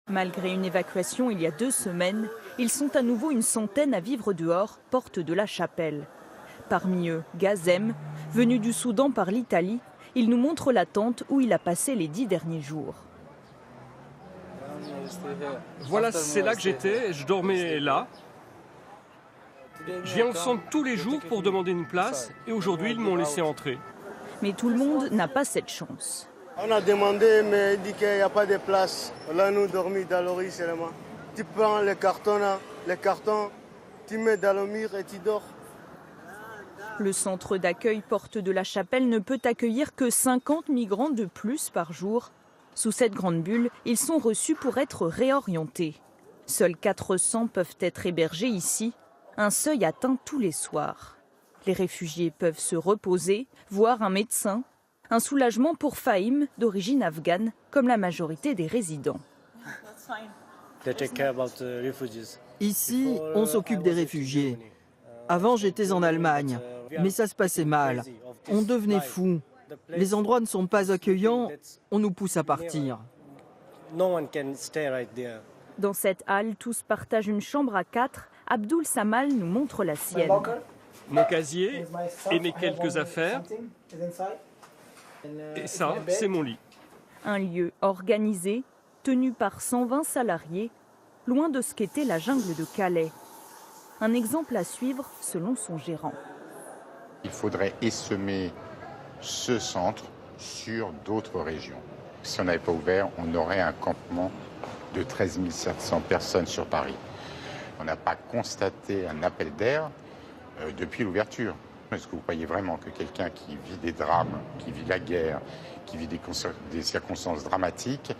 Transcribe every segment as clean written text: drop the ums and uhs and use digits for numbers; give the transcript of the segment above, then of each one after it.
Malgré une évacuation il y a 2 semaines, ils sont à nouveau une centaine à vivre dehors, porte de la Chapelle. Parmi eux, Gazem, venu du Soudan par l'Italie, il nous montre la tente où il a passé les 10 derniers jours. Voilà, c'est là que j'étais, je dormais là. Je viens au centre tous les jours pour demander une place et aujourd'hui ils m'ont laissé entrer. Mais tout le monde n'a pas cette chance. On a demandé, mais il dit qu'il n'y a pas de place. Là, nous dormons dans le riz seulement. Tu prends les cartons, tu mets dans le mur et tu dors. Le centre d'accueil Porte de la Chapelle ne peut accueillir que 50 migrants de plus par jour. Sous cette grande bulle, ils sont reçus pour être réorientés. Seuls 400 peuvent être hébergés ici, un seuil atteint tous les soirs. Les réfugiés peuvent se reposer, voir un médecin. Un soulagement pour Fahim, d'origine afghane, comme la majorité des résidents. Ici, on s'occupe des réfugiés. Avant, j'étais en Allemagne, mais ça se passait mal. On devenait fou. Les endroits ne sont pas accueillants, on nous pousse à partir. Dans cette halle, tous partagent une chambre à 4. Abdul Samal nous montre la sienne. Mon casier et mes quelques affaires. Et ça, c'est mon lit. Un lieu organisé, tenu par 120 salariés, loin de ce qu'était la jungle de Calais. Un exemple à suivre selon son gérant. Il faudrait essaimer ce centre sur d'autres régions. Si on n'avait pas ouvert, on aurait un campement de 13 700 personnes sur Paris. On n'a pas constaté un appel d'air depuis l'ouverture. Est-ce que vous croyez vraiment que quelqu'un qui vit des drames, qui vit la guerre, qui vit des circonstances dramatiques,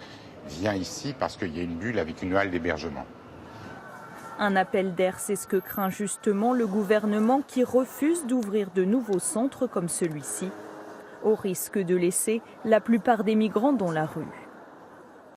vient ici parce qu'il y a une bulle avec une halle d'hébergement? Un appel d'air, c'est ce que craint justement le gouvernement qui refuse d'ouvrir de nouveaux centres comme celui-ci, au risque de laisser la plupart des migrants dans la rue.